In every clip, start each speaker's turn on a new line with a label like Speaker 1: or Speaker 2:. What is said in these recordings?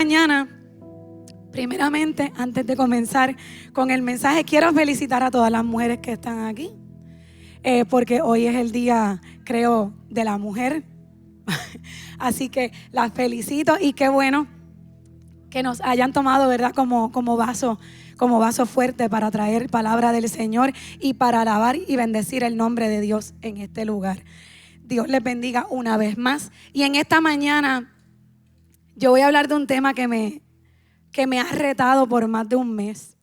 Speaker 1: mañana, primeramente, antes de comenzar con el mensaje, quiero felicitar a todas las mujeres que están aquí, porque hoy es el día, creo, de la mujer. Así que las felicito y qué bueno que nos hayan tomado, ¿verdad?, como vaso fuerte para traer palabra del Señor y para alabar y bendecir el nombre de Dios en este lugar. Dios les bendiga una vez más. Y en esta mañana yo voy a hablar de un tema que me ha retado por más de un mes.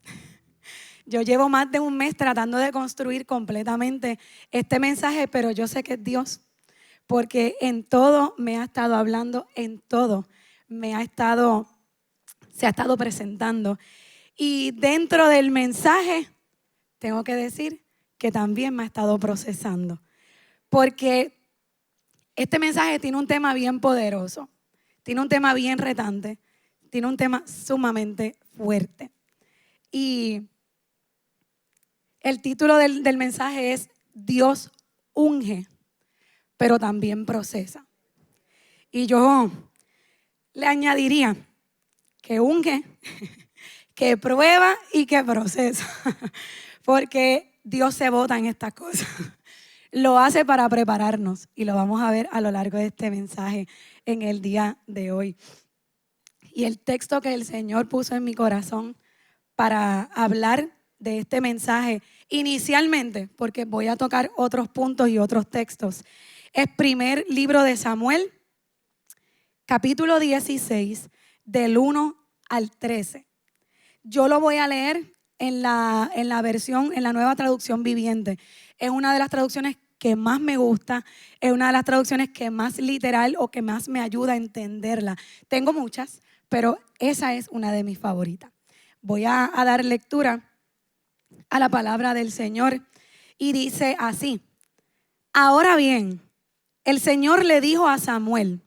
Speaker 1: Yo llevo más de un mes tratando de construir completamente este mensaje, pero yo sé que es Dios, porque en todo me ha estado hablando, en todo se ha estado presentando. Y dentro del mensaje, tengo que decir que también me ha estado procesando, porque este mensaje tiene un tema bien poderoso, tiene un tema bien retante, tiene un tema sumamente fuerte. Y el título del mensaje es Dios unge, pero también procesa. Y yo le añadiría que unge, que prueba y que procesa, porque Dios se bota en estas cosas. Lo hace para prepararnos y lo vamos a ver a lo largo de este mensaje en el día de hoy. Y el texto que el Señor puso en mi corazón para hablar de este mensaje inicialmente, porque voy a tocar otros puntos y otros textos, es primer libro de Samuel, capítulo 16, del 1 al 13. Yo lo voy a leer en la nueva traducción viviente. Es una de las traducciones que más me gusta, es una de las traducciones que más literal o que más me ayuda a entenderla. Tengo muchas, pero esa es una de mis favoritas. Voy a dar lectura a la palabra del Señor y dice así: ahora bien, el Señor le dijo a Samuel: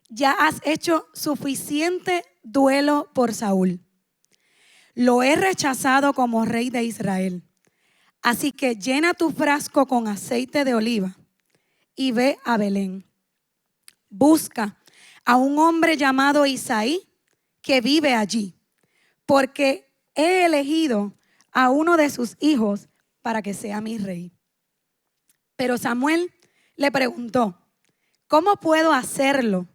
Speaker 1: ya has hecho suficiente duelo por Saúl. Lo he rechazado como rey de Israel. Así que llena tu frasco con aceite de oliva y ve a Belén. Busca a un hombre llamado Isaí que vive allí, porque he elegido a uno de sus hijos para que sea mi rey. Pero Samuel le preguntó: ¿cómo puedo hacerlo?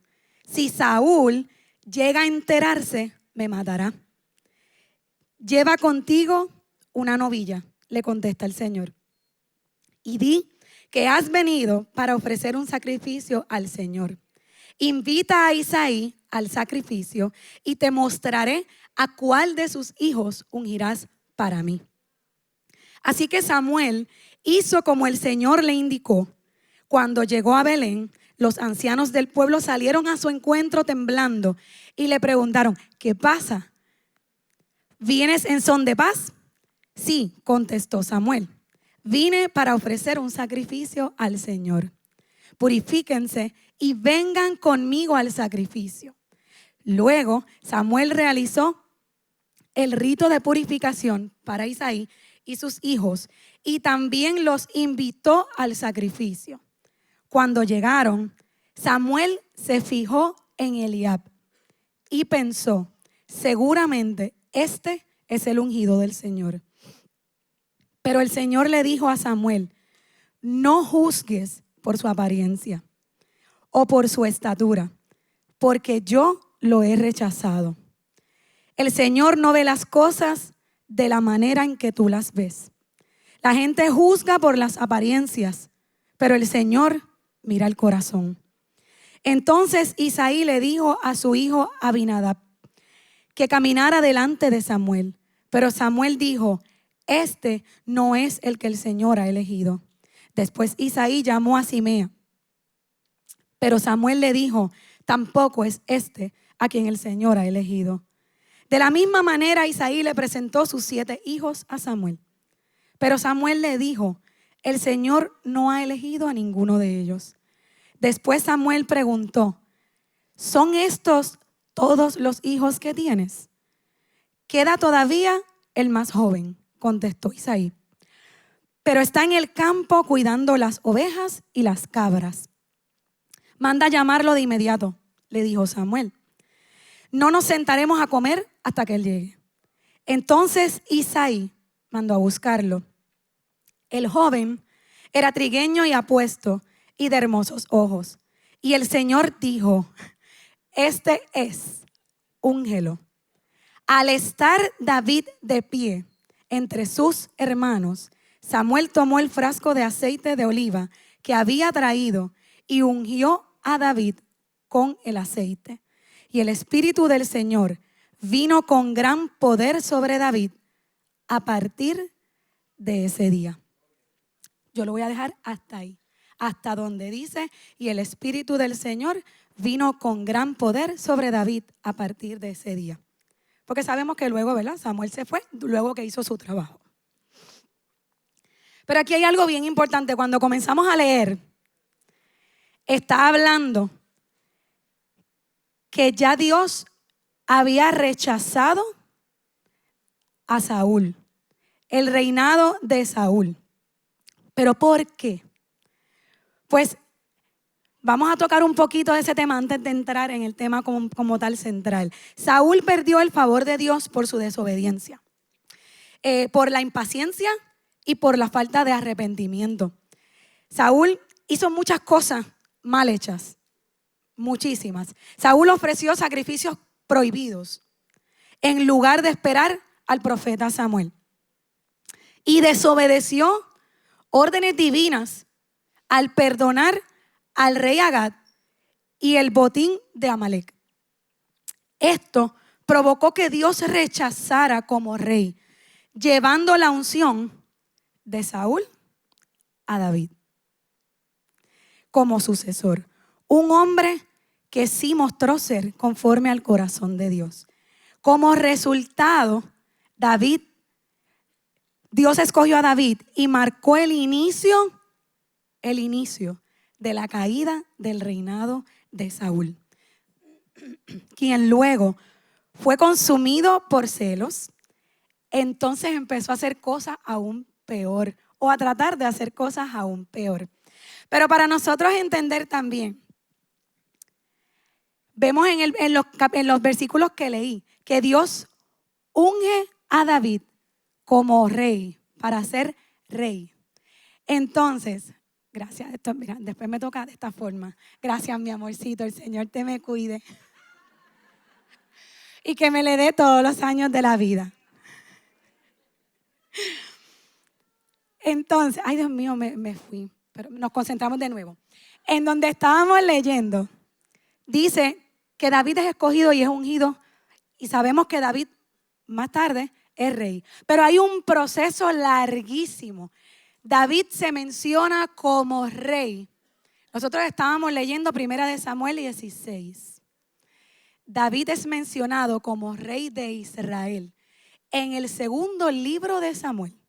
Speaker 1: Si Saúl llega a enterarse, me matará. Lleva contigo una novilla, le contesta el Señor, y di que has venido para ofrecer un sacrificio al Señor. Invita a Isaí al sacrificio y te mostraré a cuál de sus hijos ungirás para mí. Así que Samuel hizo como el Señor le indicó. Cuando llegó a Belén, los ancianos del pueblo salieron a su encuentro temblando y le preguntaron: ¿qué pasa? ¿Vienes en son de paz? Sí, contestó Samuel. Vine para ofrecer un sacrificio al Señor. Purifíquense y vengan conmigo al sacrificio. Luego Samuel realizó el rito de purificación para Isaí y sus hijos y también los invitó al sacrificio. Cuando llegaron, Samuel se fijó en Eliab y pensó: seguramente este es el ungido del Señor. Pero el Señor le dijo a Samuel: no juzgues por su apariencia o por su estatura, porque yo lo he rechazado. El Señor no ve las cosas de la manera en que tú las ves. La gente juzga por las apariencias, pero el Señor mira el corazón. Entonces Isaí le dijo a su hijo Abinadab que caminara delante de Samuel. Pero Samuel dijo: este no es el que el Señor ha elegido. Después Isaí llamó a Simea. Pero Samuel le dijo: tampoco es este a quien el Señor ha elegido. De la misma manera Isaí le presentó sus 7 hijos a Samuel. Pero Samuel le dijo: el Señor no ha elegido a ninguno de ellos. Después Samuel preguntó: ¿son estos todos los hijos que tienes? Queda todavía el más joven, contestó Isaí, pero está en el campo cuidando las ovejas y las cabras. Manda llamarlo de inmediato, le dijo Samuel. no nos sentaremos a comer hasta que él llegue. Entonces Isaí mandó a buscarlo. El joven era trigueño y apuesto y de hermosos ojos. Y el Señor dijo, este es, úngelo. Al estar David de pie entre sus hermanos, Samuel tomó el frasco de aceite de oliva que había traído y ungió a David con el aceite. Y el Espíritu del Señor vino con gran poder sobre David a partir de ese día. Yo lo voy a dejar hasta ahí, hasta donde dice, y el Espíritu del Señor vino con gran poder sobre David a partir de ese día. Porque sabemos que luego, ¿verdad? Samuel se fue, luego que hizo su trabajo. Pero aquí hay algo bien importante. Cuando comenzamos a leer, está hablando que ya Dios había rechazado a Saúl, el reinado de Saúl. ¿Pero por qué? Pues vamos a tocar un poquito de ese tema antes de entrar en el tema como tal central. Saúl perdió el favor de Dios por su desobediencia, por la impaciencia y por la falta de arrepentimiento. Saúl hizo muchas cosas mal hechas, muchísimas. Saúl ofreció sacrificios prohibidos en lugar de esperar al profeta Samuel. Y desobedeció órdenes divinas al perdonar al rey Agag y el botín de Amalek. Esto provocó que Dios rechazara como rey, llevando la unción de Saúl a David como sucesor. Un hombre que sí mostró ser conforme al corazón de Dios. Como resultado, Dios escogió a David y marcó el inicio de la caída del reinado de Saúl, quien luego fue consumido por celos. Entonces empezó a hacer cosas aún peor, o a tratar de hacer cosas aún peor. Pero para nosotros entender también, vemos en los versículos que leí, que Dios unge a David como rey, para ser rey. Entonces, gracias. Mira, después me toca de esta forma. Gracias, mi amorcito. El Señor te me cuide. Y que me le dé todos los años de la vida. Entonces, ay Dios mío, me fui. Pero nos concentramos de nuevo. En donde estábamos leyendo, dice que David es escogido y es ungido. Y sabemos que David más tarde es rey. Pero hay un proceso larguísimo. David se menciona como rey. Nosotros estábamos leyendo 1 Samuel 16. David es mencionado como rey de Israel en el segundo libro de Samuel,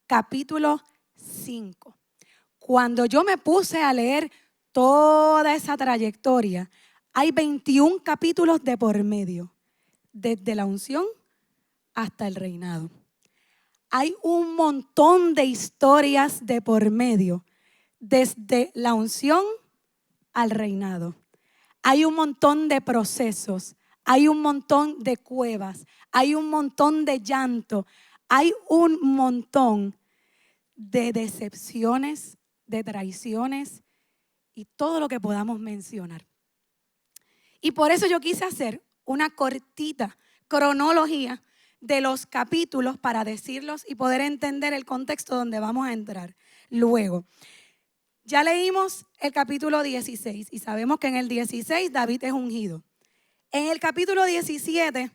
Speaker 1: capítulo 5. Cuando yo me puse a leer toda esa trayectoria, hay 21 capítulos de por medio, desde la unción hasta el reinado. Hay un montón de historias de por medio, desde la unción al reinado. Hay un montón de procesos, hay un montón de cuevas, hay un montón de llanto, hay un montón de decepciones, de traiciones y todo lo que podamos mencionar. Y por eso yo quise hacer una cortita cronología de los capítulos para decirlos y poder entender el contexto donde vamos a entrar luego. Ya leímos el capítulo 16 y sabemos que en el 16 David es ungido. En el capítulo 17,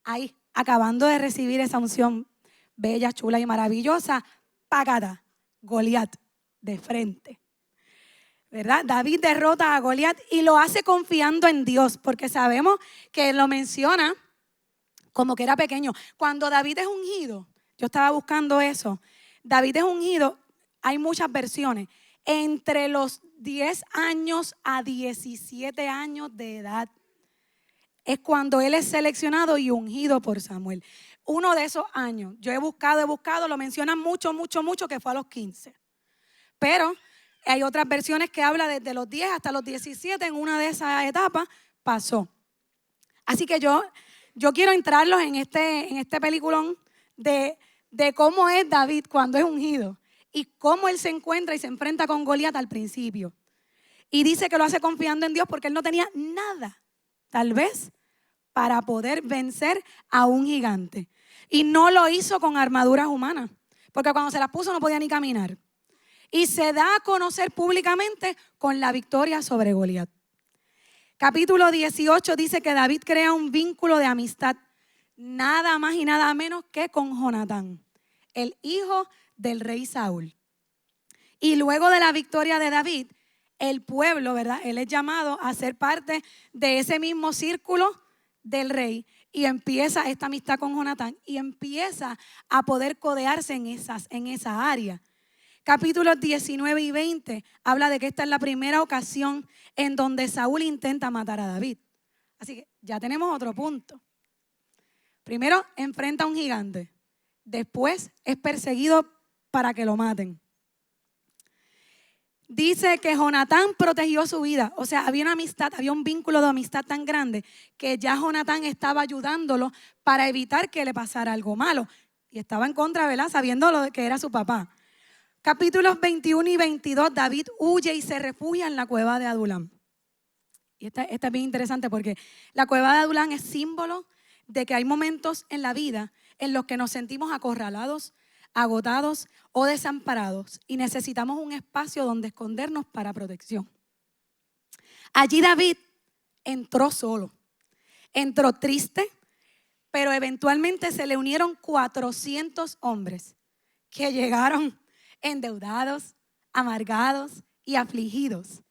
Speaker 1: ahí, acabando de recibir esa unción bella, chula y maravillosa, pagada, Goliat de frente. ¿Verdad? David derrota a Goliat y lo hace confiando en Dios, porque sabemos que lo menciona como que era pequeño. Cuando David es ungido, yo estaba buscando eso, David es ungido, hay muchas versiones, entre los 10 años a 17 años de edad. Es cuando él es seleccionado y ungido por Samuel. Uno de esos años, yo he buscado, lo mencionan mucho, que fue a los 15. Pero hay otras versiones que hablan desde los 10 hasta los 17, en una de esas etapas pasó. Así que yo quiero entrarlos en este peliculón de cómo es David cuando es ungido y cómo él se encuentra y se enfrenta con Goliat al principio. Y dice que lo hace confiando en Dios porque él no tenía nada, tal vez, para poder vencer a un gigante. Y no lo hizo con armaduras humanas, porque cuando se las puso no podía ni caminar. Y se da a conocer públicamente con la victoria sobre Goliat. Capítulo 18 dice que David crea un vínculo de amistad, nada más y nada menos que con Jonatán, el hijo del rey Saúl. Y luego de la victoria de David, el pueblo, ¿verdad? Él es llamado a ser parte de ese mismo círculo del rey y empieza esta amistad con Jonatán y empieza a poder codearse en esa área. Capítulos 19 y 20 habla de que esta es la primera ocasión en donde Saúl intenta matar a David. Así que ya tenemos otro punto. Primero enfrenta a un gigante, después es perseguido para que lo maten. Dice que Jonatán protegió su vida, o sea, había una amistad, había un vínculo de amistad tan grande que ya Jonatán estaba ayudándolo para evitar que le pasara algo malo. Y estaba en contra, ¿verdad? Sabiendo lo que era su papá. Capítulos 21 y 22, David huye y se refugia en la cueva de Adulam. Y esta es bien interesante porque la cueva de Adulam es símbolo de que hay momentos en la vida en los que nos sentimos acorralados, agotados o desamparados y necesitamos un espacio donde escondernos para protección. Allí David entró solo, entró triste, pero eventualmente se le unieron 400 hombres que llegaron endeudados, amargados y afligidos.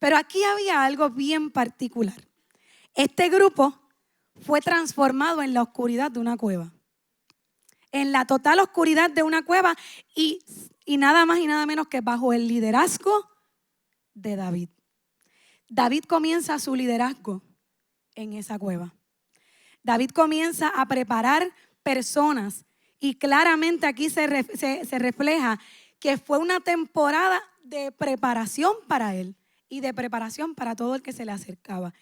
Speaker 1: Pero aquí había algo bien particular. Este grupo fue transformado en la oscuridad de una cueva. En la total oscuridad de una cueva y nada más y nada menos que bajo el liderazgo de David. David comienza su liderazgo en esa cueva. David comienza a preparar personas y claramente aquí se refleja que fue una temporada de preparación para él y de preparación para todo el que se le acercaba.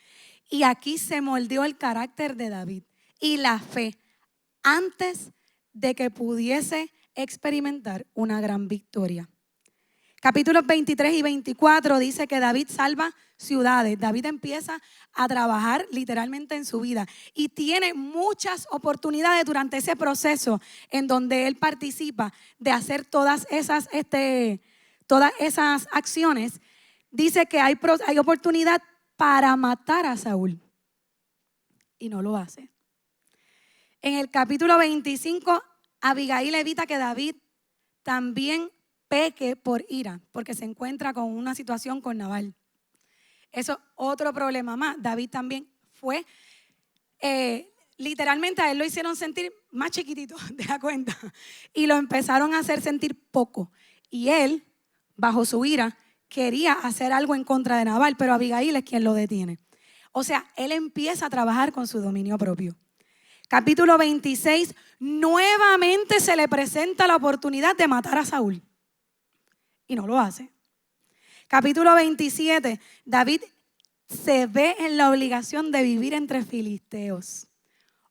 Speaker 1: Y aquí se moldeó el carácter de David y la fe antes de que pudiese experimentar una gran victoria. Capítulos 23 y 24 dice que David salva ciudades. David empieza a trabajar literalmente en su vida y tiene muchas oportunidades durante ese proceso en donde él participa de hacer todas esas acciones. Dice que hay oportunidad para matar a Saúl y no lo hace. En el capítulo 25, Abigail evita que David también peque por ira, porque se encuentra con una situación con Nabal. Eso es otro problema más. David también fue, literalmente a él lo hicieron sentir más chiquitito, ¿te das cuenta? Y lo empezaron a hacer sentir poco. Y él, bajo su ira, quería hacer algo en contra de Nabal, pero Abigail es quien lo detiene. O sea, él empieza a trabajar con su dominio propio. Capítulo 26, nuevamente se le presenta la oportunidad de matar a Saúl. Y no lo hace. Capítulo 27, David se ve en la obligación de vivir entre filisteos.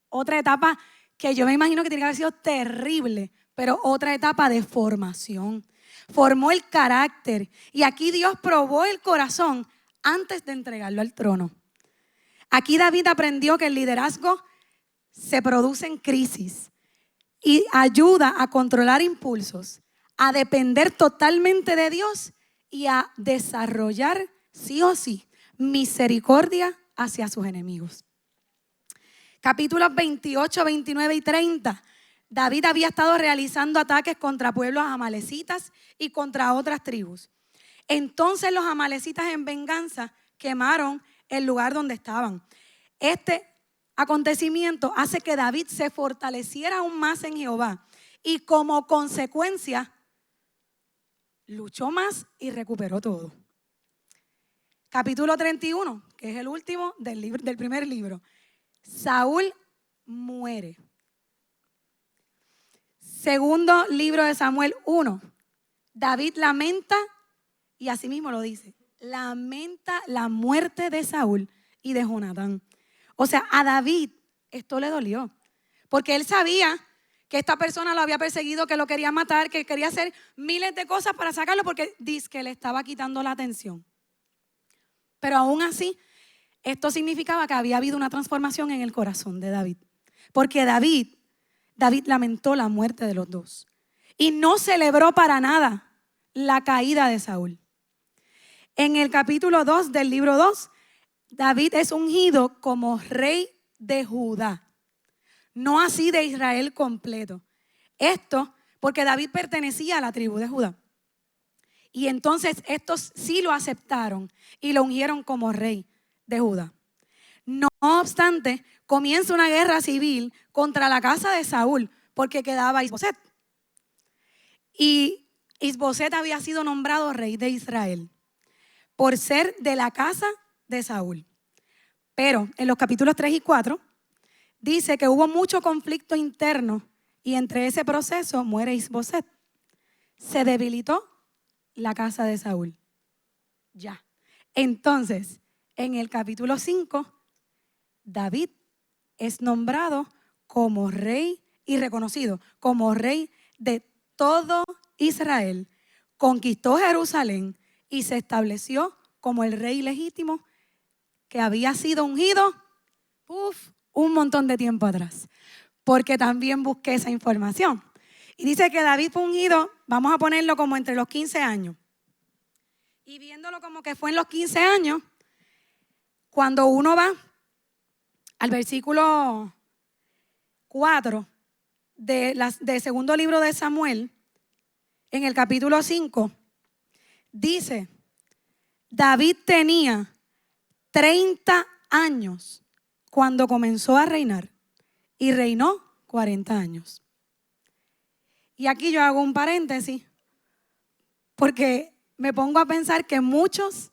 Speaker 1: Otra etapa que yo me imagino que tiene que haber sido terrible, pero otra etapa de formación. Formó el carácter y aquí Dios probó el corazón antes de entregarlo al trono. Aquí David aprendió que el liderazgo se produce en crisis y ayuda a controlar impulsos, a depender totalmente de Dios y a desarrollar sí o sí misericordia hacia sus enemigos. Capítulos 28, 29 y 30. David había estado realizando ataques contra pueblos amalecitas y contra otras tribus. Entonces los amalecitas en venganza quemaron el lugar donde estaban. Este acontecimiento hace que David se fortaleciera aún más en Jehová y como consecuencia luchó más y recuperó todo. Capítulo 31, que es el último del primer libro. Saúl muere. Segundo libro de Samuel 1. David lamenta, y así mismo lo dice, lamenta la muerte de Saúl y de Jonatán. O sea, a David esto le dolió, porque él sabía que esta persona lo había perseguido, que lo quería matar, que quería hacer miles de cosas para sacarlo porque dice que le estaba quitando la atención. Pero aún así, esto significaba que había habido una transformación en el corazón de David. Porque David lamentó la muerte de los dos y no celebró para nada la caída de Saúl. En el capítulo 2 del libro 2, David es ungido como rey de Judá, no así de Israel completo. Esto porque David pertenecía a la tribu de Judá. Y entonces estos sí lo aceptaron y lo ungieron como rey de Judá. No obstante, comienza una guerra civil contra la casa de Saúl porque quedaba Isboset. Y Isboset había sido nombrado rey de Israel por ser de la casa de Saúl. Pero en los capítulos 3 y 4 dice que hubo mucho conflicto interno y entre ese proceso muere Isboset. Se debilitó la casa de Saúl. Ya. Entonces, en el capítulo 5, David es nombrado como rey y reconocido como rey de todo Israel. Conquistó Jerusalén y se estableció como el rey legítimo que había sido ungido un montón de tiempo atrás. Porque también busqué esa información. Y dice que David fue ungido, vamos a ponerlo como entre los 15 años. Y viéndolo como que fue en los 15 años, cuando uno va al versículo 4 del segundo libro de Samuel, en el capítulo 5, dice, David tenía 30 años cuando comenzó a reinar y reinó 40 años. Y aquí yo hago un paréntesis porque me pongo a pensar que muchos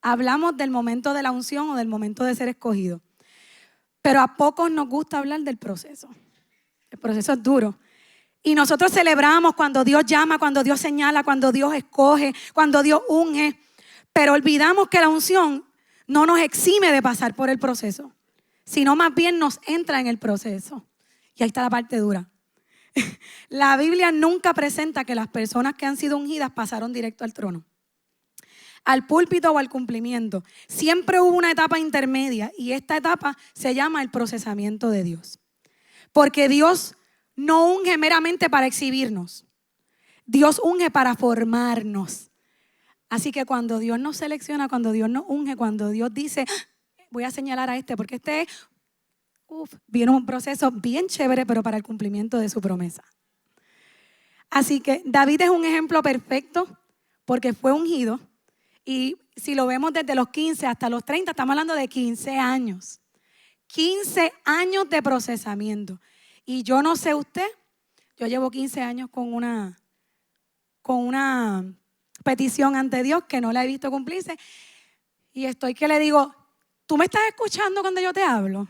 Speaker 1: hablamos del momento de la unción o del momento de ser escogido, pero a pocos nos gusta hablar del proceso. El proceso es duro. Y nosotros celebramos cuando Dios llama, cuando Dios señala, cuando Dios escoge, cuando Dios unge, pero olvidamos que la unción no nos exime de pasar por el proceso, sino más bien nos entra en el proceso. Y ahí está la parte dura. La Biblia nunca presenta que las personas que han sido ungidas pasaron directo al trono, al púlpito o al cumplimiento. Siempre hubo una etapa intermedia y esta etapa se llama el procesamiento de Dios. Porque Dios no unge meramente para exhibirnos. Dios unge para formarnos. Así que cuando Dios nos selecciona, cuando Dios nos unge, cuando Dios dice, voy a señalar a este porque este es, viene un proceso bien chévere, pero para el cumplimiento de su promesa. Así que David es un ejemplo perfecto porque fue ungido. Y si lo vemos desde los 15 hasta los 30, estamos hablando de 15 años. 15 años de procesamiento. Y yo no sé usted, yo llevo 15 años con una petición ante Dios que no la he visto cumplirse. Y estoy que le digo, ¿tú me estás escuchando cuando yo te hablo?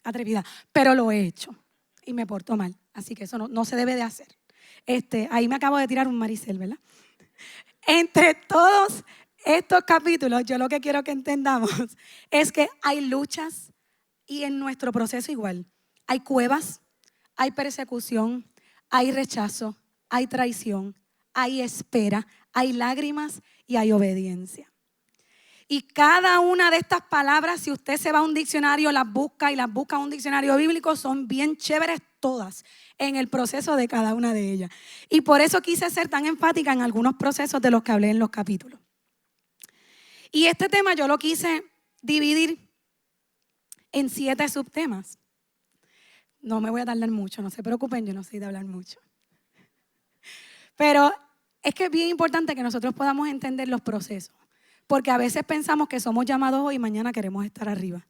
Speaker 1: Atrevida, pero lo he hecho y me porto mal. Así que eso no se debe de hacer. Ahí me acabo de tirar un Maricel, ¿verdad? Entre todos estos capítulos, yo lo que quiero que entendamos es que hay luchas y en nuestro proceso igual. Hay cuevas, hay persecución, hay rechazo, hay traición, hay espera, hay lágrimas y hay obediencia. Y cada una de estas palabras, si usted se va a un diccionario, las busca en un diccionario bíblico, son bien chéveres todas en el proceso de cada una de ellas. Y por eso quise ser tan enfática en algunos procesos de los que hablé en los capítulos. Y este tema yo lo quise dividir en 7 subtemas. No me voy a tardar mucho, no se preocupen, yo no soy de hablar mucho. Pero es que es bien importante que nosotros podamos entender los procesos. Porque a veces pensamos que somos llamados hoy y mañana queremos estar arriba.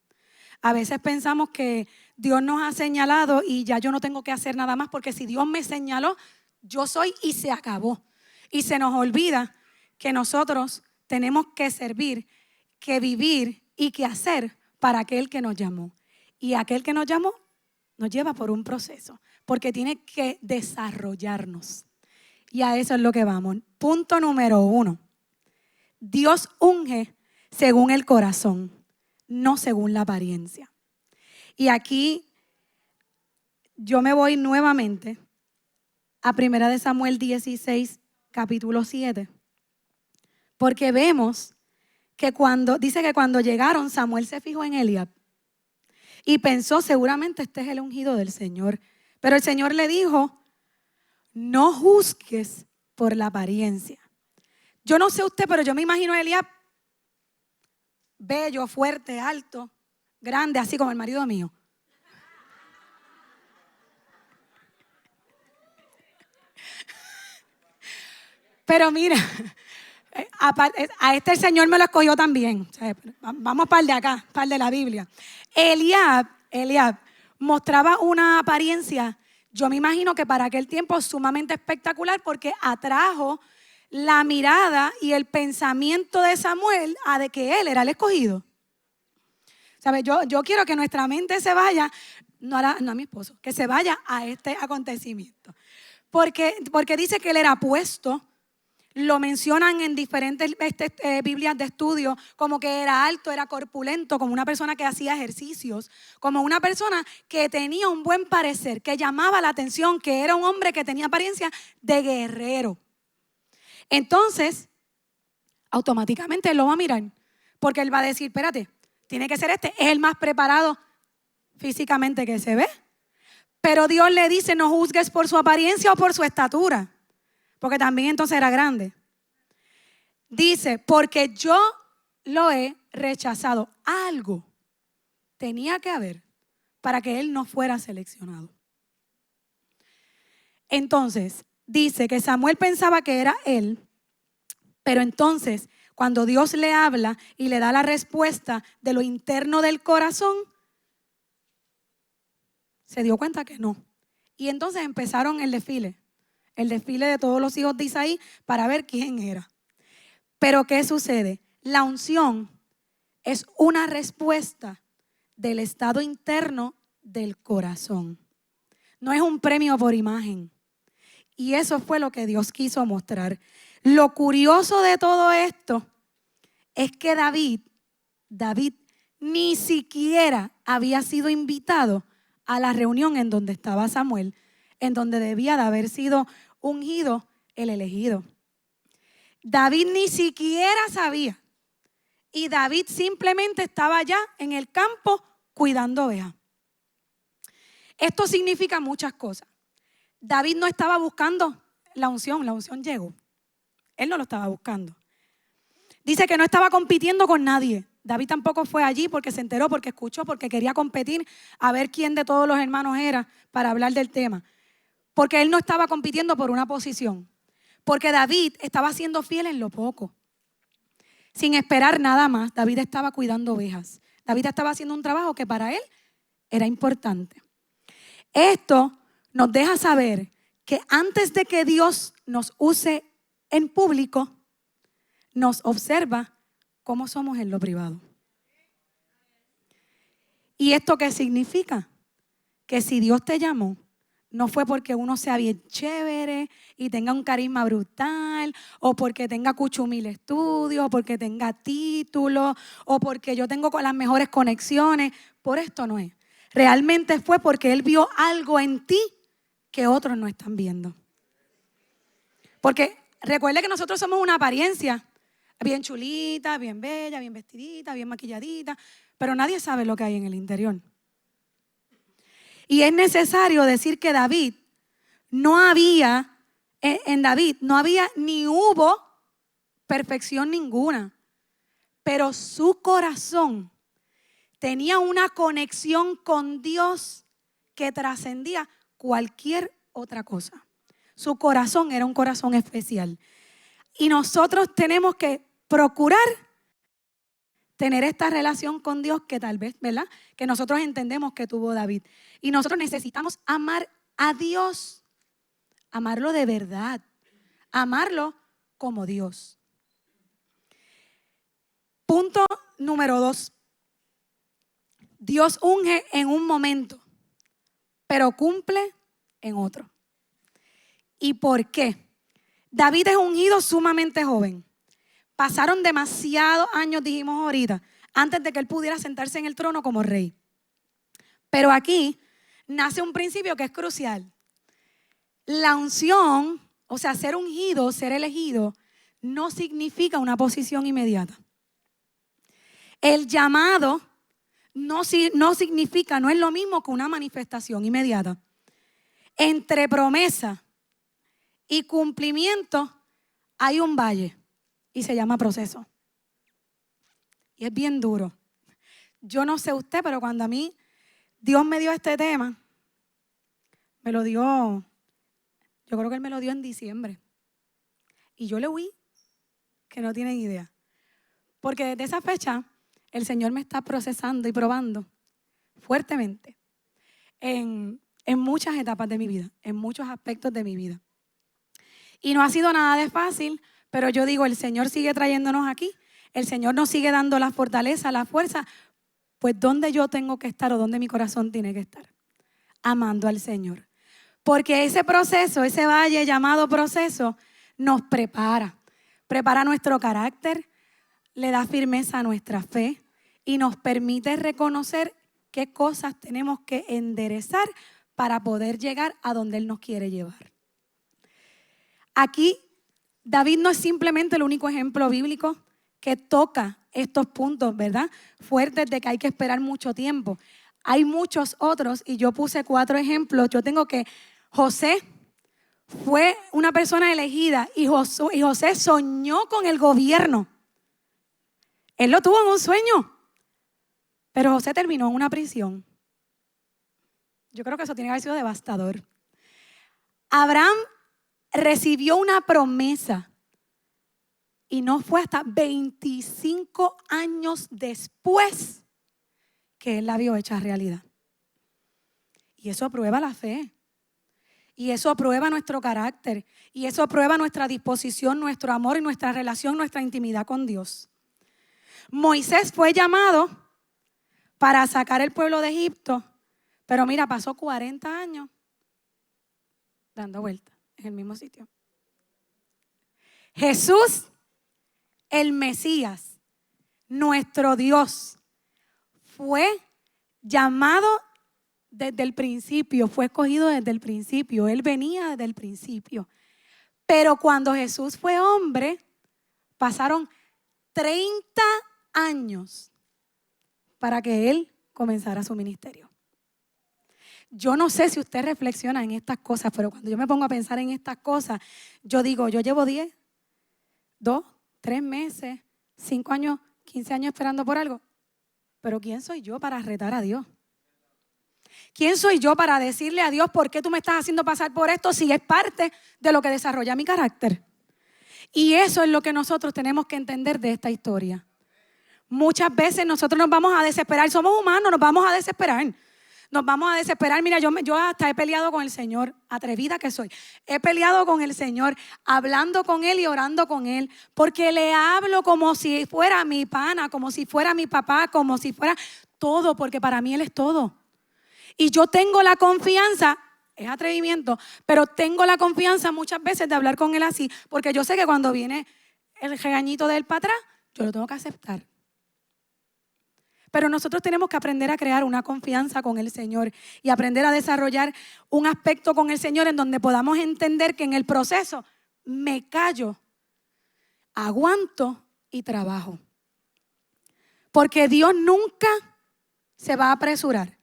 Speaker 1: A veces pensamos que Dios nos ha señalado y ya yo no tengo que hacer nada más porque si Dios me señaló, yo soy y se acabó. Y se nos olvida que nosotros tenemos que servir, que vivir y que hacer para aquel que nos llamó. Y aquel que nos llamó nos lleva por un proceso porque tiene que desarrollarnos. Y a eso es lo que vamos. Punto número 1. Dios unge según el corazón, no según la apariencia. Y aquí yo me voy nuevamente a 1 Samuel 16, capítulo 7. Porque vemos que dice que cuando llegaron, Samuel se fijó en Eliab y pensó, seguramente este es el ungido del Señor. Pero el Señor le dijo, no juzgues por la apariencia. Yo no sé usted, pero yo me imagino a Eliab bello, fuerte, alto, grande, así como el marido mío. Pero mira, a este el Señor me lo escogió también. O sea, vamos para el de acá, para el de la Biblia. Eliab mostraba una apariencia, yo me imagino que para aquel tiempo sumamente espectacular, porque atrajo la mirada y el pensamiento de Samuel a de que él era el escogido. ¿Sabe? Yo quiero que nuestra mente se vaya, no a mi esposo, que se vaya a este acontecimiento. Porque dice que él era puesto. Lo mencionan en diferentes Biblias de estudio, como que era alto, era corpulento, como una persona que hacía ejercicios, como una persona que tenía un buen parecer, que llamaba la atención, que era un hombre que tenía apariencia de guerrero. Entonces, automáticamente él lo va a mirar, porque él va a decir, espérate, tiene que ser este, es el más preparado físicamente que se ve. Pero Dios le dice, no juzgues por su apariencia o por su estatura. Porque también entonces era grande. Dice, porque yo lo he rechazado. Algo tenía que haber para que él no fuera seleccionado. Entonces, dice que Samuel pensaba que era él, pero entonces, cuando Dios le habla y le da la respuesta de lo interno del corazón, se dio cuenta que no. Y entonces empezaron el desfile de todos los hijos de Isaí para ver quién era. Pero ¿qué sucede? La unción es una respuesta del estado interno del corazón. No es un premio por imagen. Y eso fue lo que Dios quiso mostrar. Lo curioso de todo esto es que David ni siquiera había sido invitado a la reunión en donde estaba Samuel, en donde debía de haber sido ungido el elegido. David ni siquiera sabía. Y David simplemente estaba allá en el campo cuidando ovejas. Esto significa muchas cosas. David no estaba buscando la unción llegó. Él no lo estaba buscando. Dice que no estaba compitiendo con nadie. David tampoco fue allí porque se enteró, porque escuchó, porque quería competir a ver quién de todos los hermanos era para hablar del tema. Porque él no estaba compitiendo por una posición. Porque David estaba siendo fiel en lo poco. Sin esperar nada más, David estaba cuidando ovejas. David estaba haciendo un trabajo que para él era importante. Esto nos deja saber que antes de que Dios nos use en público, nos observa cómo somos en lo privado. ¿Y esto qué significa? Que si Dios te llamó, no fue porque uno sea bien chévere y tenga un carisma brutal, o porque tenga cuchumil estudios, o porque tenga títulos, o porque yo tengo las mejores conexiones. Por esto no es. Realmente fue porque Él vio algo en ti que otros no están viendo. Porque recuerde que nosotros somos una apariencia bien chulita, bien bella, bien vestidita, bien maquilladita, pero nadie sabe lo que hay en el interior. Y es necesario decir que en David no había ni hubo perfección ninguna, pero su corazón tenía una conexión con Dios que trascendía cualquier otra cosa. Su corazón era un corazón especial. Y nosotros tenemos que procurar tener esta relación con Dios que tal vez, ¿verdad? Que nosotros entendemos que tuvo David. Y nosotros necesitamos amar a Dios, amarlo de verdad, amarlo como Dios. Punto número 2. Dios unge en un momento, pero cumple en otro. ¿Y por qué? David es ungido sumamente joven. Pasaron demasiados años, dijimos ahorita, antes de que él pudiera sentarse en el trono como rey. Pero aquí nace un principio que es crucial. La unción, o sea, ser ungido, ser elegido, no significa una posición inmediata. El llamado no significa, no es lo mismo que una manifestación inmediata. Entre promesa y cumplimiento hay un valle y se llama proceso. Y es bien duro. Yo no sé usted, pero cuando a mí Dios me dio este tema, me lo dio, yo creo que Él me lo dio en diciembre. Y yo le huí, que no tienen idea. Porque desde esa fecha el Señor me está procesando y probando fuertemente en muchas etapas de mi vida, en muchos aspectos de mi vida. Y no ha sido nada de fácil, pero yo digo, el Señor sigue trayéndonos aquí, el Señor nos sigue dando la fortaleza, la fuerza, pues ¿dónde yo tengo que estar o dónde mi corazón tiene que estar? Amando al Señor. Porque ese proceso, ese valle llamado proceso, nos prepara nuestro carácter, le da firmeza a nuestra fe y nos permite reconocer qué cosas tenemos que enderezar para poder llegar a donde Él nos quiere llevar. Aquí, David no es simplemente el único ejemplo bíblico que toca estos puntos, ¿verdad? Fuertes de que hay que esperar mucho tiempo. Hay muchos otros y yo puse 4 ejemplos. Yo tengo que José fue una persona elegida y José soñó con el gobierno. Él lo tuvo en un sueño, pero José terminó en una prisión. Yo creo que eso tiene que haber sido devastador. Abraham recibió una promesa y no fue hasta 25 años después que él la vio hecha realidad. Y eso prueba la fe. Y eso prueba nuestro carácter. Y eso prueba nuestra disposición, nuestro amor y nuestra relación, nuestra intimidad con Dios. Moisés fue llamado para sacar el pueblo de Egipto, pero mira, pasó 40 años dando vueltas en el mismo sitio. Jesús, el Mesías, nuestro Dios, fue llamado desde el principio, fue escogido desde el principio, Él venía desde el principio. Pero cuando Jesús fue hombre, pasaron 30 años para que Él comenzara su ministerio. Yo no sé si usted reflexiona en estas cosas, pero cuando yo me pongo a pensar en estas cosas, yo digo, yo llevo 10, 2, 3 meses, 5 años, 15 años esperando por algo. Pero ¿quién soy yo para retar a Dios? ¿Quién soy yo para decirle a Dios por qué tú me estás haciendo pasar por esto si es parte de lo que desarrolla mi carácter? Y eso es lo que nosotros tenemos que entender de esta historia. Muchas veces nosotros nos vamos a desesperar, somos humanos, nos vamos a desesperar. Nos vamos a desesperar. Mira, yo hasta he peleado con el Señor, atrevida que soy. He peleado con el Señor, hablando con Él y orando con Él, porque le hablo como si fuera mi pana, como si fuera mi papá, como si fuera todo, porque para mí Él es todo. Y yo tengo la confianza, es atrevimiento, pero tengo la confianza muchas veces de hablar con Él así, porque yo sé que cuando viene el regañito de Él para atrás, yo lo tengo que aceptar. Pero nosotros tenemos que aprender a crear una confianza con el Señor y aprender a desarrollar un aspecto con el Señor en donde podamos entender que en el proceso me callo, aguanto y trabajo. Porque Dios nunca se va a apresurar.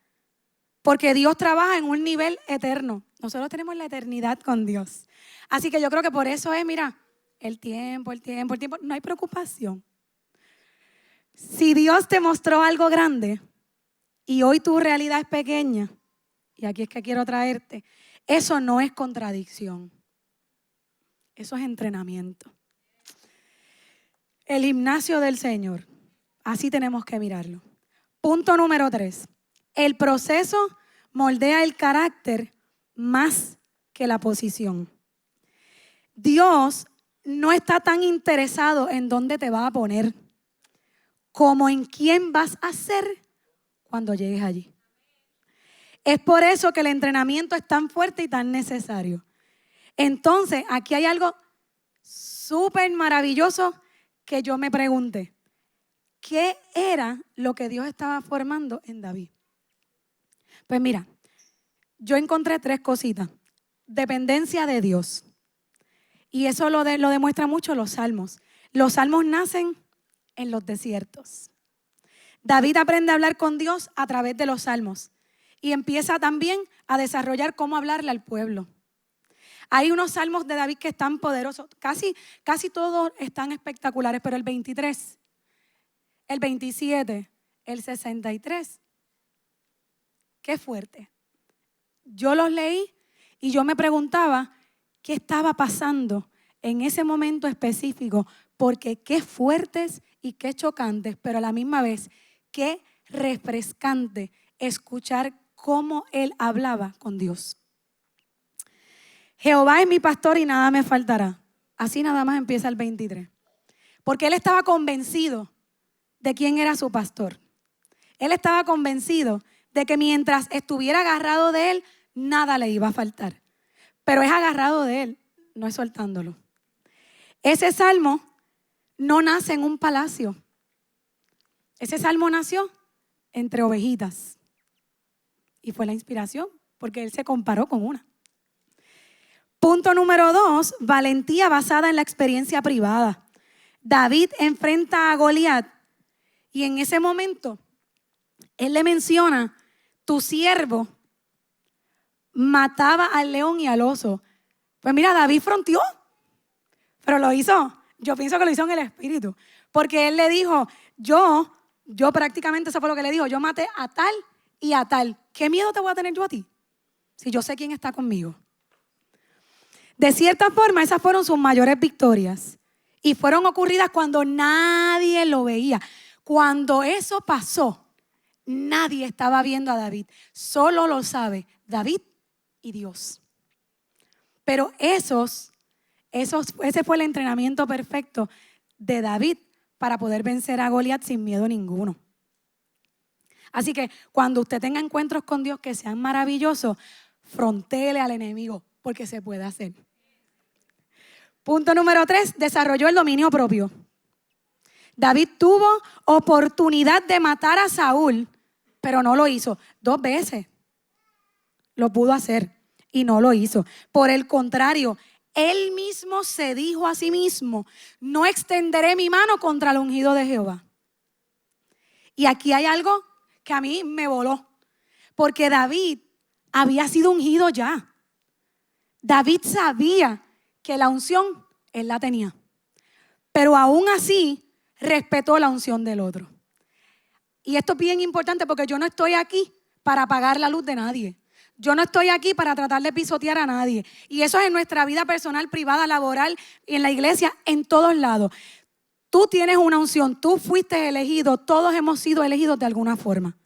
Speaker 1: Porque Dios trabaja en un nivel eterno. Nosotros tenemos la eternidad con Dios. Así que yo creo que por eso es, mira, el tiempo. No hay preocupación. Si Dios te mostró algo grande y hoy tu realidad es pequeña, y aquí es que quiero traerte, eso no es contradicción. Eso es entrenamiento. El gimnasio del Señor. Así tenemos que mirarlo. Punto número 3. El proceso moldea el carácter más que la posición. Dios no está tan interesado en dónde te va a poner como en quién vas a ser cuando llegues allí. Es por eso que el entrenamiento es tan fuerte y tan necesario. Entonces, aquí hay algo súper maravilloso que yo me pregunté. ¿qué era lo que Dios estaba formando en David? Pues mira, yo encontré 3 cositas. Dependencia de Dios. Y eso lo demuestra mucho los salmos. Los salmos nacen en los desiertos. David aprende a hablar con Dios a través de los salmos y empieza también a desarrollar cómo hablarle al pueblo. Hay unos salmos de David que están poderosos, casi todos están espectaculares, pero el 23, el 27, el 63, qué fuerte. Yo los leí y yo me preguntaba qué estaba pasando en ese momento específico, porque qué fuertes y qué chocantes, pero a la misma vez qué refrescante escuchar cómo él hablaba con Dios. Jehová es mi pastor y nada me faltará. Así nada más empieza el 23. Porque él estaba convencido de quién era su pastor. Él estaba convencido de que mientras estuviera agarrado de él, nada le iba a faltar. Pero es agarrado de él, no es soltándolo. Ese salmo no nace en un palacio. Ese salmo nació entre ovejitas. Y fue la inspiración, porque él se comparó con una. Punto número 2, valentía basada en la experiencia privada. David enfrenta a Goliat y en ese momento él le menciona, tu siervo mataba al león y al oso. Pues mira, David fronteó, pero lo hizo. Yo pienso que lo hizo en el espíritu, porque él le dijo, yo prácticamente eso fue lo que le dijo, yo maté a tal y a tal. ¿Qué miedo te voy a tener yo a ti? Si yo sé quién está conmigo. De cierta forma, esas fueron sus mayores victorias y fueron ocurridas cuando nadie lo veía. Cuando eso pasó, nadie estaba viendo a David. Solo lo sabe David y Dios. Pero ese fue el entrenamiento perfecto de David para poder vencer a Goliat sin miedo ninguno. Así que cuando usted tenga encuentros con Dios que sean maravillosos, frontéele al enemigo porque se puede hacer. Punto número 3, desarrolló el dominio propio. David tuvo oportunidad de matar a Saúl, pero no lo hizo. 2 veces lo pudo hacer y no lo hizo. Por el contrario, él mismo se dijo a sí mismo, no extenderé mi mano contra el ungido de Jehová. Y aquí hay algo que a mí me voló, porque David había sido ungido ya. David sabía que la unción él la tenía, pero aún así respetó la unción del otro. Y esto es bien importante porque yo no estoy aquí para apagar la luz de nadie. Yo no estoy aquí para tratar de pisotear a nadie. Y eso es en nuestra vida personal, privada, laboral, en la iglesia, en todos lados. Tú tienes una unción, tú fuiste elegido, todos hemos sido elegidos de alguna forma.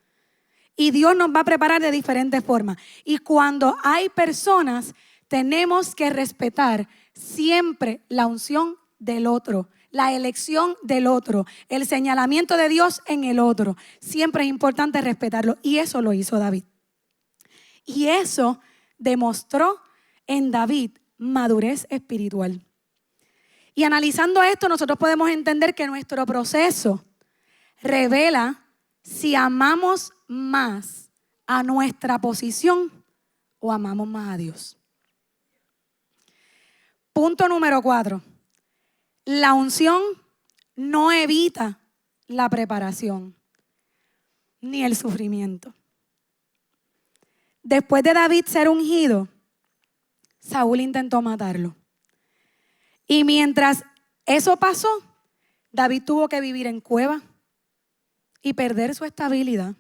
Speaker 1: Y Dios nos va a preparar de diferentes formas. Y cuando hay personas, tenemos que respetar siempre la unción del otro, la elección del otro, el señalamiento de Dios en el otro. Siempre es importante respetarlo. Y eso lo hizo David. Y eso demostró en David madurez espiritual. Y analizando esto, nosotros podemos entender que nuestro proceso revela si amamos más a nuestra posición o amamos más a Dios. Punto número 4. La unción no evita la preparación ni el sufrimiento. Después de David ser ungido, Saúl intentó matarlo. Y mientras eso pasó, David tuvo que vivir en cueva y perder su estabilidad.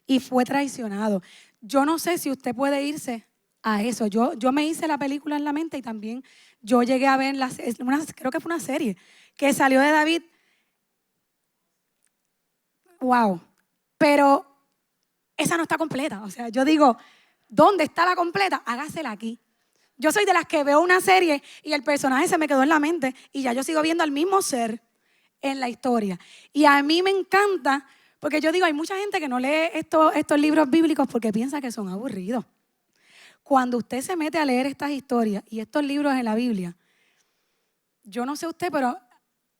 Speaker 1: Y fue traicionado. Yo no sé si usted puede irse a eso. Yo me hice la película en la mente y también yo llegué a ver, creo que fue una serie, que salió de David. Wow. Pero esa no está completa. O sea, yo digo, ¿dónde está la completa? Hágasela aquí. Yo soy de las que veo una serie y el personaje se me quedó en la mente y ya yo sigo viendo al mismo ser en la historia. Y a mí me encanta, porque yo digo, hay mucha gente que no lee estos libros bíblicos porque piensa que son aburridos. Cuando usted se mete a leer estas historias y estos libros en la Biblia, yo no sé usted, pero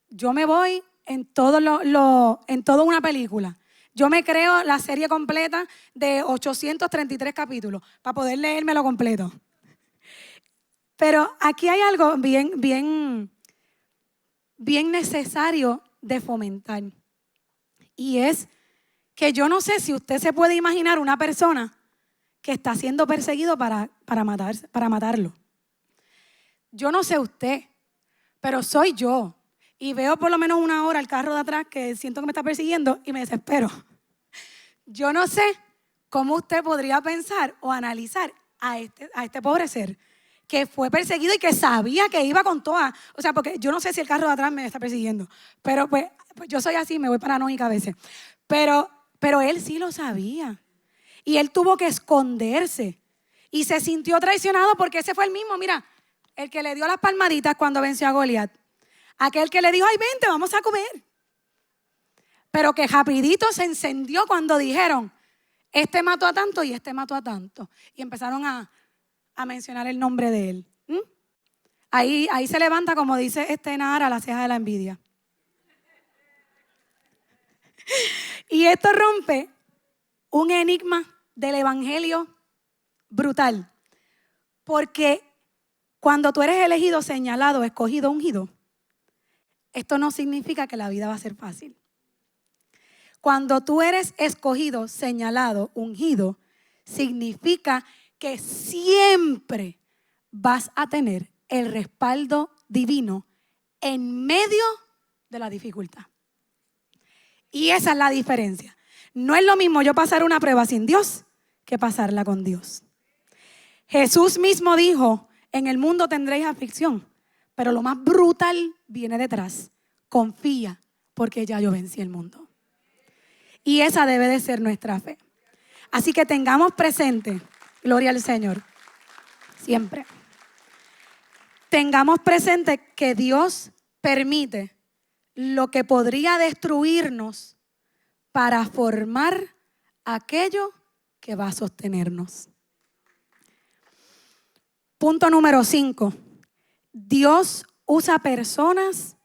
Speaker 1: yo me voy en toda una película. Yo me creo la serie completa de 833 capítulos para poder leérmelo completo. Pero aquí hay algo bien necesario de fomentar. Y es que yo no sé si usted se puede imaginar una persona que está siendo perseguido para matarlo. Yo no sé usted, pero soy yo. Y veo por lo menos una hora el carro de atrás que siento que me está persiguiendo y me desespero. Yo no sé cómo usted podría pensar o analizar a este pobre ser que fue perseguido y que sabía que iba con toda. O sea, porque yo no sé si el carro de atrás me está persiguiendo, pero pues yo soy así, me voy paranoica a veces. Pero él sí lo sabía y él tuvo que esconderse y se sintió traicionado porque ese fue el mismo, mira, el que le dio las palmaditas cuando venció a Goliat. Aquel que le dijo, ay, vente, vamos a comer. Pero que rapidito se encendió cuando dijeron, este mató a tanto y este mató a tanto. Y empezaron a mencionar el nombre de él. Ahí se levanta, como dice Nahara, la ceja de la envidia. Y esto rompe un enigma del evangelio brutal. Porque cuando tú eres elegido, señalado, escogido, ungido, esto no significa que la vida va a ser fácil. Cuando tú eres escogido, señalado, ungido, significa que siempre vas a tener el respaldo divino en medio de la dificultad. Y esa es la diferencia. No es lo mismo yo pasar una prueba sin Dios que pasarla con Dios. Jesús mismo dijo, en el mundo tendréis aflicción, pero lo más brutal viene detrás. Confía, porque ya yo vencí el mundo. Y esa debe de ser nuestra fe. Así que tengamos presente, gloria al Señor, siempre. Tengamos presente que Dios permite lo que podría destruirnos para formar aquello que va a sostenernos. Punto número 5. Dios usa personas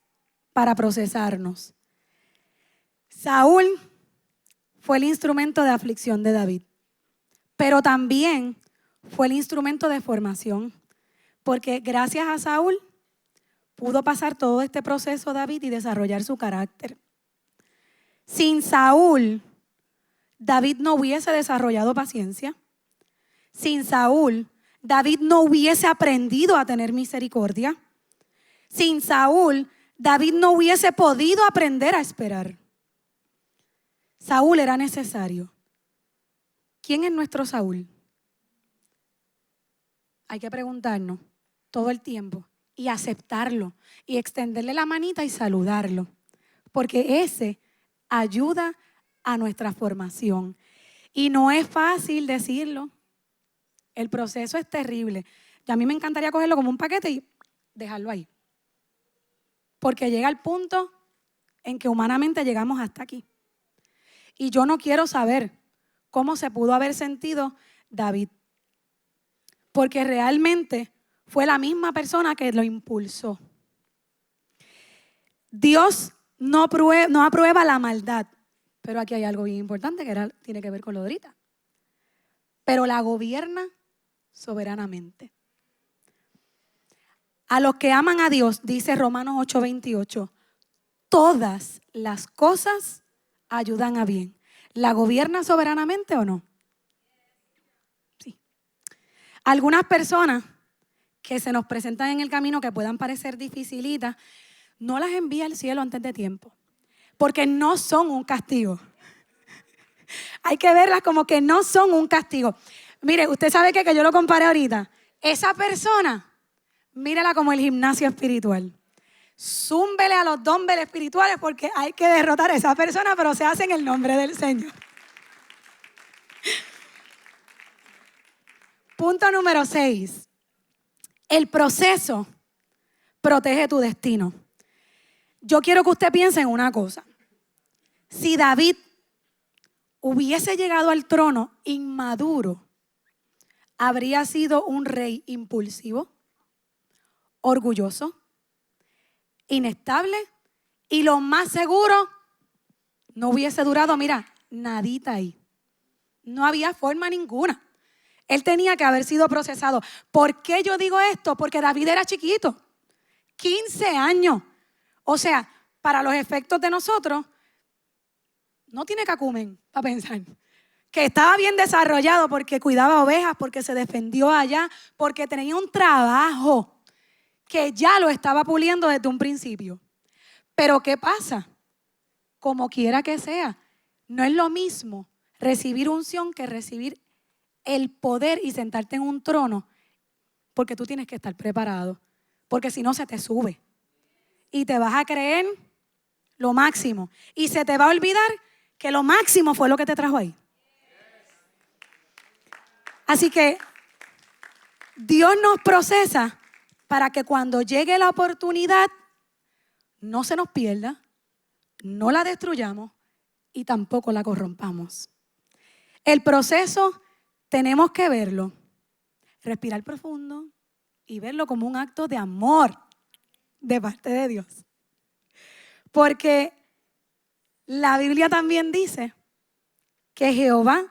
Speaker 1: para procesarnos. Saúl fue el instrumento de aflicción de David, pero también fue el instrumento de formación, porque gracias a Saúl pudo pasar todo este proceso David y desarrollar su carácter. Sin Saúl, David no hubiese desarrollado paciencia. Sin Saúl, David no hubiese aprendido a tener misericordia. Sin Saúl, David no hubiese podido aprender a esperar. Saúl era necesario. ¿Quién es nuestro Saúl? Hay que preguntarnos todo el tiempo y aceptarlo y extenderle la manita y saludarlo, porque ese ayuda a nuestra formación. Y no es fácil decirlo. El proceso es terrible. Y a mí me encantaría cogerlo como un paquete y dejarlo ahí. Porque llega el punto en que humanamente llegamos hasta aquí. Y yo no quiero saber cómo se pudo haber sentido David. Porque realmente fue la misma persona que lo impulsó. Dios no aprueba la maldad. Pero aquí hay algo bien importante que tiene que ver con lo de ahorita. Pero la gobierna soberanamente. A los que aman a Dios, dice Romanos 8:28, todas las cosas ayudan a bien. ¿La gobierna soberanamente o no? Sí. Algunas personas que se nos presentan en el camino que puedan parecer dificilitas, no las envía al cielo antes de tiempo, porque no son un castigo. Hay que verlas como que no son un castigo. Mire, usted sabe que yo lo comparé ahorita. Esa persona, mírala como el gimnasio espiritual. Zúmbele a los dumbbells espirituales porque hay que derrotar a esa persona, pero se hace en el nombre del Señor. Punto número 6. El proceso protege tu destino. Yo quiero que usted piense en una cosa. Si David hubiese llegado al trono inmaduro, habría sido un rey impulsivo, orgulloso, inestable Y lo más seguro, no hubiese durado, mira, nadita ahí. No había forma ninguna. Él tenía que haber sido procesado. ¿Por qué yo digo esto? Porque David era chiquito, 15 años. O sea, para los efectos de nosotros, no tiene cacumen para pensar. Que estaba bien desarrollado porque cuidaba ovejas, porque se defendió allá, porque tenía un trabajo que ya lo estaba puliendo desde un principio. Pero ¿qué pasa? Como quiera que sea, no es lo mismo recibir unción que recibir el poder y sentarte en un trono, porque tú tienes que estar preparado, porque si no se te sube y te vas a creer lo máximo y se te va a olvidar que lo máximo fue lo que te trajo ahí. Así que Dios nos procesa para que cuando llegue la oportunidad no se nos pierda, no la destruyamos y tampoco la corrompamos. El proceso tenemos que verlo, respirar profundo y verlo como un acto de amor de parte de Dios. Porque la Biblia también dice que Jehová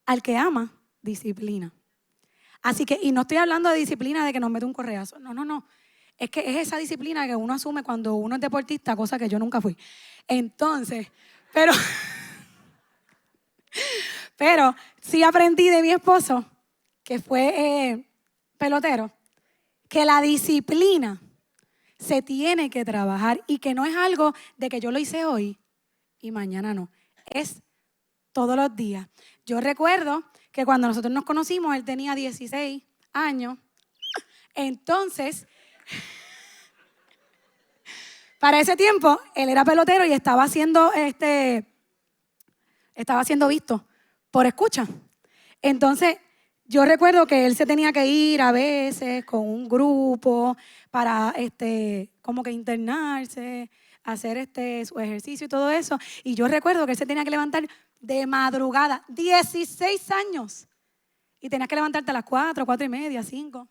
Speaker 1: al que ama disciplina. Así que, y no estoy hablando de disciplina de que nos mete un correazo, no. Es que es esa disciplina que uno asume cuando uno es deportista, cosa que yo nunca fui. Entonces, pero sí aprendí de mi esposo, que fue pelotero, que la disciplina se tiene que trabajar y que no es algo de que yo lo hice hoy y mañana no. Es todos los días. Yo recuerdo que cuando nosotros nos conocimos, él tenía 16 años. Entonces, para ese tiempo, él era pelotero y estaba siendo visto por escucha. Entonces, yo recuerdo que él se tenía que ir a veces con un grupo para como que internarse, hacer su ejercicio y todo eso. Y yo recuerdo que él se tenía que levantar de madrugada, 16 años. Y tenías que levantarte a las 4, 4:30, 5.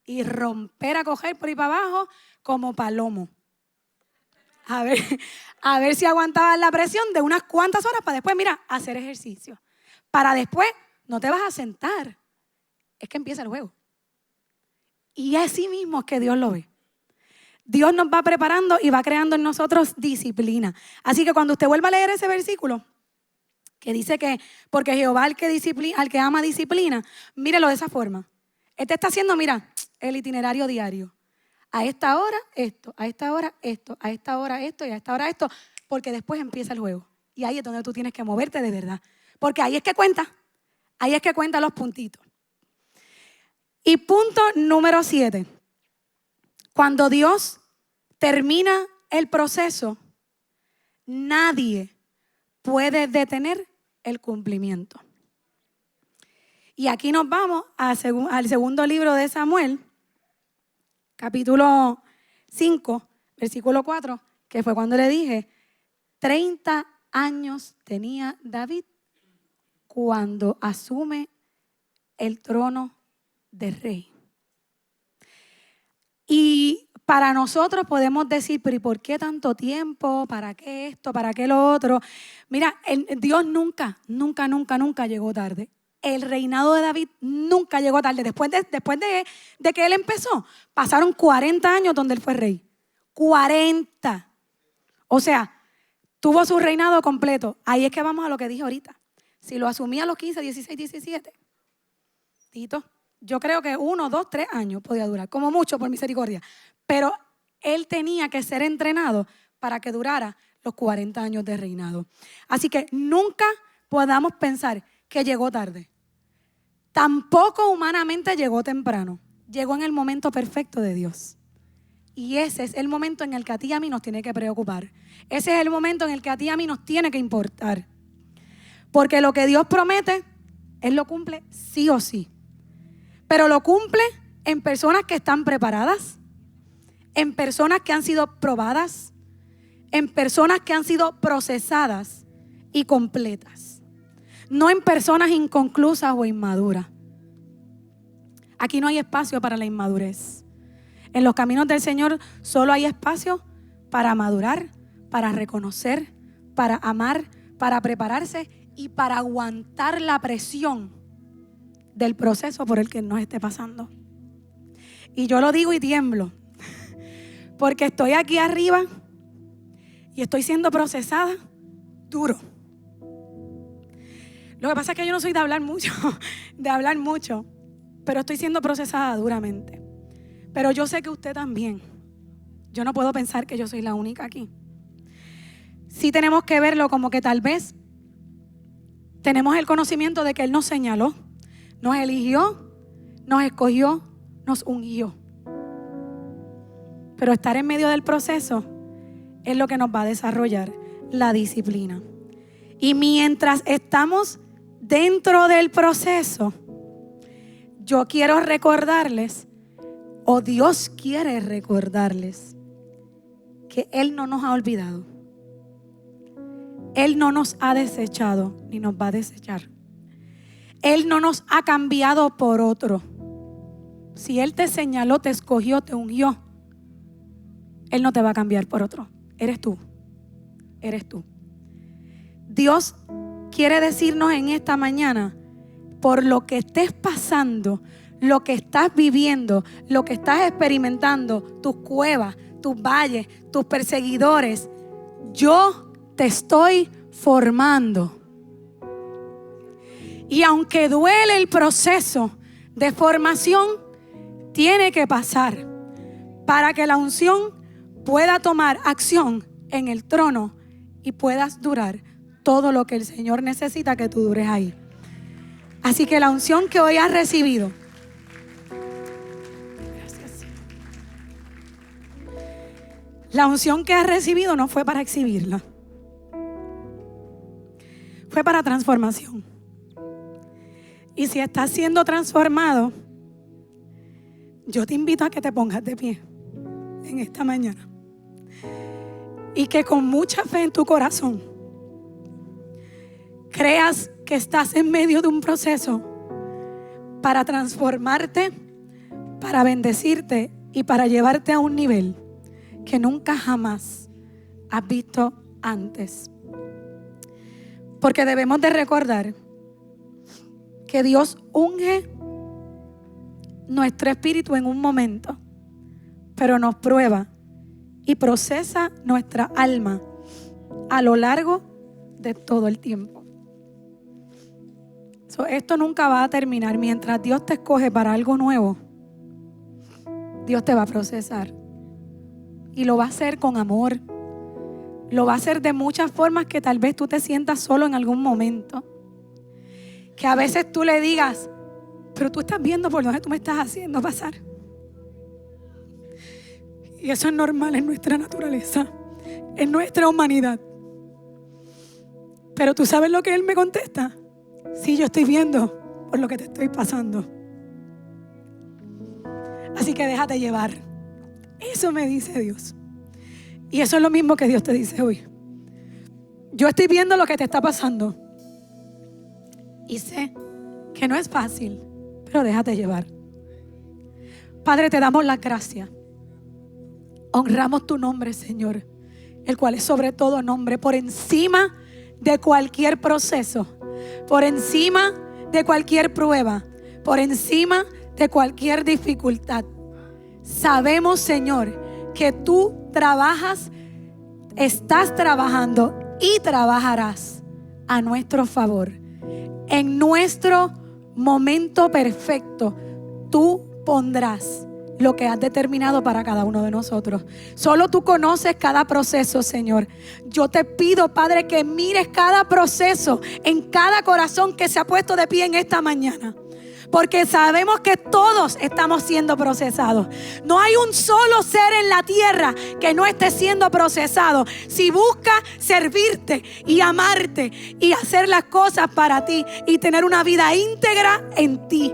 Speaker 1: Y romper a coger por ahí para abajo como palomo. A ver si aguantabas la presión de unas cuantas horas para después, mira, hacer ejercicio. Para después, no te vas a sentar. Es que empieza el juego. Y así mismo es que Dios lo ve. Dios nos va preparando y va creando en nosotros disciplina. Así que cuando usted vuelva a leer ese versículo, que dice que, porque Jehová al que ama disciplina, mírelo de esa forma. Él te está haciendo, mira, el itinerario diario. A esta hora esto, a esta hora esto, a esta hora esto y a esta hora esto, porque después empieza el juego. Y ahí es donde tú tienes que moverte de verdad. Porque ahí es que cuenta los puntitos. Y punto número 7. Cuando Dios termina el proceso, nadie puede detener el cumplimiento. Y aquí nos vamos al segundo libro de Samuel, capítulo 5, versículo 4, que fue cuando le dije, 30 años tenía David cuando asume el trono de rey. Y para nosotros podemos decir, pero ¿y por qué tanto tiempo? ¿Para qué esto? ¿Para qué lo otro? Mira, Dios nunca llegó tarde. El reinado de David nunca llegó tarde. Después de que él empezó, pasaron 40 años donde él fue rey. 40. O sea, tuvo su reinado completo. Ahí es que vamos a lo que dije ahorita. Si lo asumía a los 15, 16, 17, Tito, yo creo que 1, 2, 3 años podía durar, como mucho por misericordia. Pero él tenía que ser entrenado para que durara los 40 años de reinado. Así que nunca podamos pensar que llegó tarde. Tampoco humanamente llegó temprano. Llegó en el momento perfecto de Dios. Y ese es el momento en el que a ti y a mí nos tiene que preocupar. Ese es el momento en el que a ti y a mí nos tiene que importar. Porque lo que Dios promete, Él lo cumple sí o sí. Pero lo cumple en personas que están preparadas, en personas que han sido probadas, en personas que han sido procesadas y completas. No en personas inconclusas o inmaduras. Aquí no hay espacio para la inmadurez. En los caminos del Señor solo hay espacio para madurar, para reconocer, para amar, para prepararse y para aguantar la presión del proceso por el que nos esté pasando. Y yo lo digo y tiemblo, porque estoy aquí arriba y estoy siendo procesada duro. Lo que pasa es que yo no soy de hablar mucho, pero estoy siendo procesada duramente. Pero yo sé que usted también. Yo no puedo pensar que yo soy la única aquí. Sí tenemos que verlo como que tal vez tenemos el conocimiento de que Él nos señaló, nos eligió, nos escogió, nos ungió. Pero estar en medio del proceso es lo que nos va a desarrollar la disciplina. Y mientras estamos dentro del proceso, yo quiero recordarles, o Dios quiere recordarles, que Él no nos ha olvidado. Él no nos ha desechado ni nos va a desechar. Él no nos ha cambiado por otro. Si Él te señaló, te escogió, te ungió, Él no te va a cambiar por otro. Eres tú. Eres tú. Dios quiere decirnos en esta mañana, por lo que estés pasando, lo que estás viviendo, lo que estás experimentando, tus cuevas, tus valles, tus perseguidores, yo te estoy formando. Y aunque duele el proceso de formación, tiene que pasar para que la unción pueda tomar acción en el trono y puedas durar todo lo que el Señor necesita que tú dures ahí. Así que la unción que hoy has recibido, gracias. La unción que has recibido no fue para exhibirla, fue para transformación. Y si estás siendo transformado, yo te invito a que te pongas de pie en esta mañana y que con mucha fe en tu corazón creas que estás en medio de un proceso para transformarte, para bendecirte y para llevarte a un nivel que nunca jamás has visto antes. Porque debemos de recordar que Dios unge nuestro espíritu en un momento, pero nos prueba y procesa nuestra alma a lo largo de todo el tiempo. Esto nunca va a terminar. Mientras Dios te escoge para algo nuevo, Dios te va a procesar. Y lo va a hacer con amor. Lo va a hacer de muchas formas que tal vez tú te sientas solo en algún momento. Que a veces tú le digas, pero tú estás viendo por dónde tú me estás haciendo pasar. Y eso es normal en nuestra naturaleza, en nuestra humanidad. Pero tú sabes lo que Él me contesta. Sí, yo estoy viendo por lo que te estoy pasando. Así que déjate llevar. Eso me dice Dios. Y eso es lo mismo que Dios te dice hoy. Yo estoy viendo lo que te está pasando. Y sé que no es fácil, pero déjate llevar. Padre, te damos las gracias. Honramos tu nombre, Señor, el cual es sobre todo nombre, por encima de cualquier proceso, por encima de cualquier prueba, por encima de cualquier dificultad. Sabemos, Señor, que tú trabajas, estás trabajando y trabajarás a nuestro favor. En nuestro momento perfecto, tú pondrás lo que has determinado para cada uno de nosotros. Solo tú conoces cada proceso, Señor. Yo te pido, Padre, que mires cada proceso en cada corazón que se ha puesto de pie en esta mañana. Porque sabemos que todos estamos siendo procesados. No hay un solo ser en la tierra que no esté siendo procesado. Si busca servirte y amarte y hacer las cosas para ti y tener una vida íntegra en ti.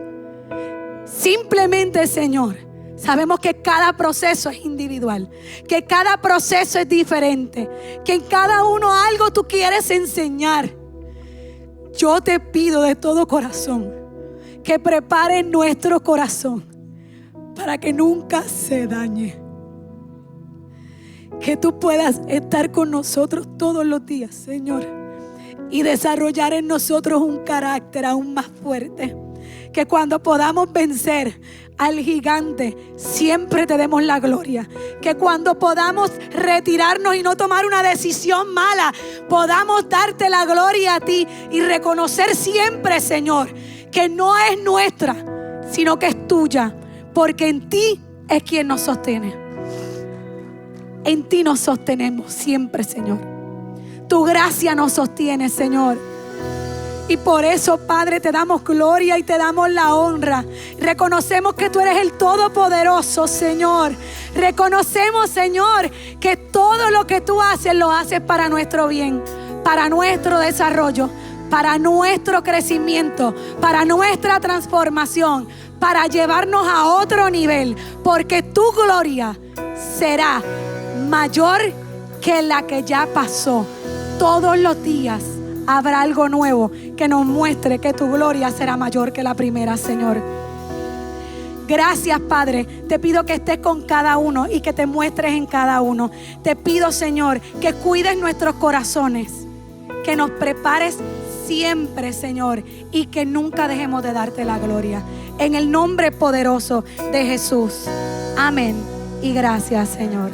Speaker 1: Simplemente, Señor, sabemos que cada proceso es individual, que cada proceso es diferente, que en cada uno algo tú quieres enseñar. Yo te pido de todo corazón que prepare nuestro corazón para que nunca se dañe. que tú puedas estar con nosotros todos los días, Señor, y desarrollar en nosotros un carácter aún más fuerte. Que cuando podamos vencer al gigante, siempre te demos la gloria. Que cuando podamos retirarnos y no tomar una decisión mala, podamos darte la gloria a ti y reconocer siempre, Señor, que no es nuestra, sino que es tuya, porque en ti es quien nos sostiene. En ti nos sostenemos siempre, Señor. Tu gracia nos sostiene, Señor. Y por eso, Padre, te damos gloria y te damos la honra. Reconocemos que tú eres el Todopoderoso, Señor. Reconocemos, Señor, que todo lo que tú haces, lo haces para nuestro bien, para nuestro desarrollo, para nuestro crecimiento, para nuestra transformación, para llevarnos a otro nivel. Porque tu gloria será mayor que la que ya pasó. Todos los días habrá algo nuevo que nos muestre que tu gloria será mayor que la primera, Señor. Gracias, Padre. Te pido que estés con cada uno y que te muestres en cada uno. Te pido, Señor, que cuides nuestros corazones, que nos prepares siempre, Señor, y que nunca dejemos de darte la gloria. En el nombre poderoso de Jesús. Amén. Y gracias, Señor.